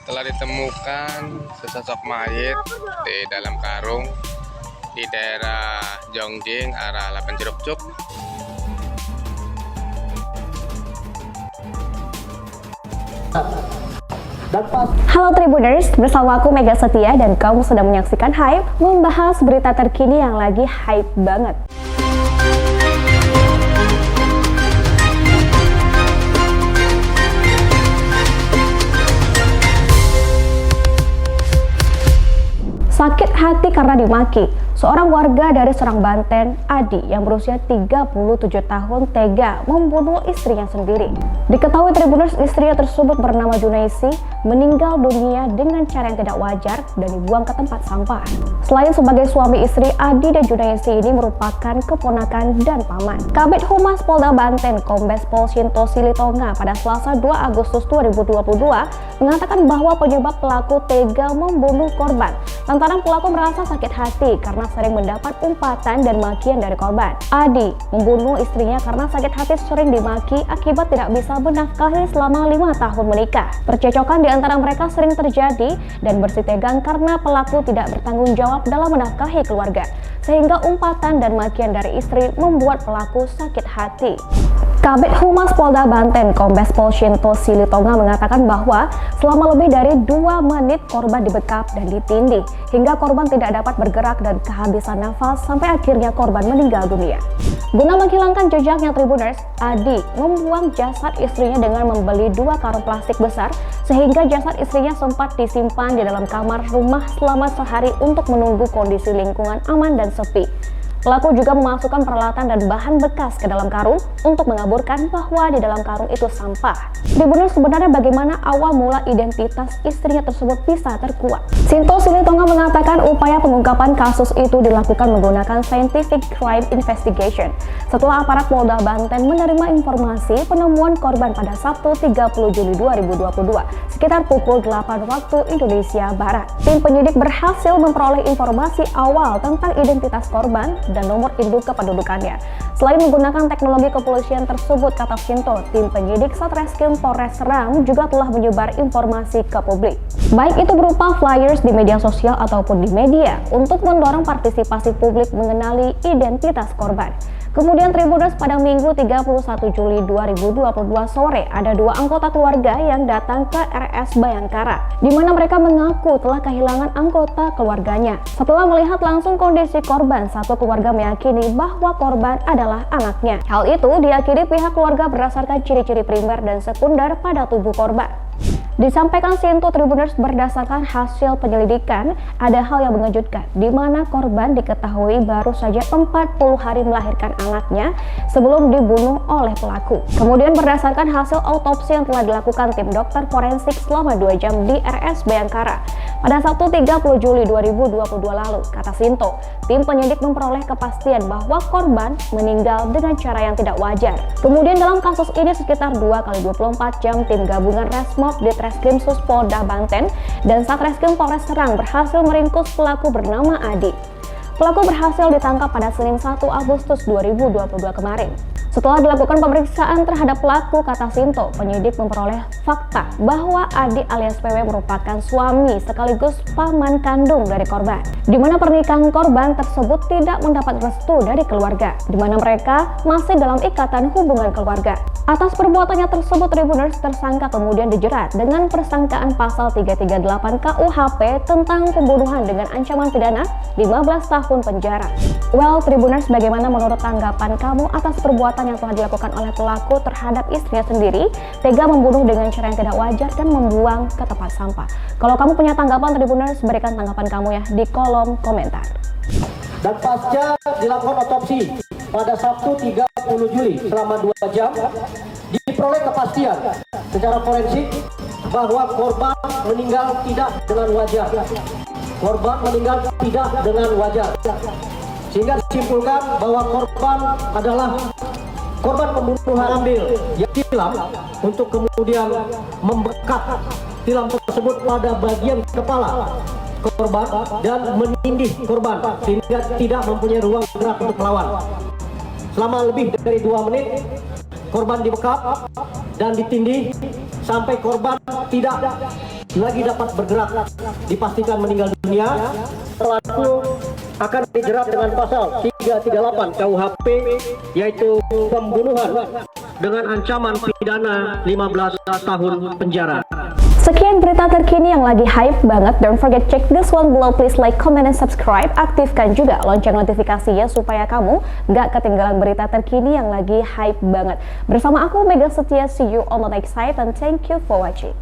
telah ditemukan sesosok mayat di dalam karung di daerah Jongjing arah Lapan Jeruk Cuk. Halo Tribuners, bersama aku Mega Setia dan kamu sedang menyaksikan Hype, membahas berita terkini yang lagi hype banget. Sakit hati karena dimaki. Seorang warga dari Serang, Banten, Adi, yang berusia 37 tahun tega membunuh istrinya sendiri. Diketahui Tribuners, istrinya tersebut bernama Junaisi meninggal dunia dengan cara yang tidak wajar dan dibuang ke tempat sampah. Selain sebagai suami istri, Adi dan Junaisi ini merupakan keponakan dan paman. Kabid Humas Polda Banten, Kombes Pol Shinto Silitonga pada Selasa 2 Agustus 2022 mengatakan bahwa penyebab pelaku tega membunuh korban lantaran pelaku merasa sakit hati karena sering mendapat umpatan dan makian dari korban. Adi membunuh istrinya karena sakit hati sering dimaki akibat tidak bisa menafkahi selama 5 tahun menikah. Percecokan di antara mereka sering terjadi dan bersitegang karena pelaku tidak bertanggung jawab dalam menafkahi keluarga, sehingga umpatan dan makian dari istri membuat pelaku sakit hati. Kabid Humas Polda Banten, Kombes Pol Shinto Silitonga mengatakan bahwa selama lebih dari 2 menit korban dibekap dan ditindih hingga korban tidak dapat bergerak dan kehabisan nafas sampai akhirnya korban meninggal dunia. Guna menghilangkan jejaknya Tribuners, Adi membuang jasad istrinya dengan membeli 2 karung plastik besar sehingga jasad istrinya sempat disimpan di dalam kamar rumah selama sehari untuk menunggu kondisi lingkungan aman dan sepi. Pelaku juga memasukkan peralatan dan bahan bekas ke dalam karung untuk mengaburkan bahwa di dalam karung itu sampah. Tribuners, sebenarnya bagaimana awal mula identitas istrinya tersebut bisa terkuak? Shinto Silitonga mengatakan upaya pengungkapan kasus itu dilakukan menggunakan Scientific Crime Investigation setelah aparat Polda Banten menerima informasi penemuan korban pada Sabtu 30 Juli 2022 sekitar pukul 8 waktu Indonesia Barat. Tim penyidik berhasil memperoleh informasi awal tentang identitas korban dan nomor induk kependudukannya. Selain menggunakan teknologi kepolisian tersebut, kata Shinto, tim penyidik Satreskrim Polres Serang juga telah menyebar informasi ke publik, baik itu berupa flyers di media sosial ataupun di media, untuk mendorong partisipasi publik mengenali identitas korban. Kemudian Tribuners, pada Minggu 31 Juli 2022 sore ada 2 anggota keluarga yang datang ke RS Bayangkara, di mana mereka mengaku telah kehilangan anggota keluarganya. Setelah melihat langsung kondisi korban, satu keluarga meyakini bahwa korban adalah anaknya. Hal itu diyakini pihak keluarga berdasarkan ciri-ciri primer dan sekunder pada tubuh korban. Disampaikan Shinto, Tribuners, berdasarkan hasil penyelidikan, ada hal yang mengejutkan, di mana korban diketahui baru saja 40 hari melahirkan anaknya sebelum dibunuh oleh pelaku. Kemudian berdasarkan hasil autopsi yang telah dilakukan tim dokter forensik selama 2 jam di RS Bayangkara pada Sabtu 30 Juli 2022 lalu, kata Shinto, tim penyidik memperoleh kepastian bahwa korban meninggal dengan cara yang tidak wajar. Kemudian dalam kasus ini sekitar 2x24 jam tim gabungan Resmob di Reskrim Sus Polda Banten dan Satreskrim Polres Serang berhasil meringkus pelaku bernama Adi. Pelaku berhasil ditangkap pada Senin 1 Agustus 2022 kemarin. Setelah dilakukan pemeriksaan terhadap pelaku, kata Shinto, penyidik memperoleh fakta bahwa Adi alias PW merupakan suami sekaligus paman kandung dari korban, di mana pernikahan korban tersebut tidak mendapat restu dari keluarga, di mana mereka masih dalam ikatan hubungan keluarga. Atas perbuatannya tersebut, Tribuners, tersangka kemudian dijerat dengan persangkaan pasal 338 KUHP tentang pembunuhan dengan ancaman pidana 15 tahun penjara. Well, Tribuners, bagaimana menurut tanggapan kamu atas perbuatan yang telah dilakukan oleh pelaku terhadap istrinya sendiri, tega membunuh dengan cara yang tidak wajar dan membuang ke tempat sampah? Kalau kamu punya tanggapan, Tribuners, berikan tanggapan kamu ya di kolom komentar. Dan pasca dilakukan otopsi pada Sabtu 30 Juli selama 2 jam, diperoleh kepastian secara forensik bahwa korban meninggal tidak dengan wajar. Korban meninggal tidak dengan wajar, sehingga disimpulkan bahwa korban adalah korban pembunuhan ambil yang tilam untuk kemudian membekap tilam tersebut pada bagian kepala korban dan menindih korban sehingga tidak mempunyai ruang gerak untuk melawan. Selama lebih dari 2 menit korban dibekap dan ditindih sampai korban tidak lagi dapat bergerak dipastikan meninggal dunia. Pelaku akan dijerat dengan pasal 338 KUHP yaitu pembunuhan dengan ancaman pidana 15 tahun penjara. Sekian berita terkini yang lagi hype banget. Don't forget check this one below. Please like, comment, and subscribe. Aktifkan juga lonceng notifikasinya supaya kamu gak ketinggalan berita terkini yang lagi hype banget. Bersama aku Mega Setia, see you on the next side and thank you for watching.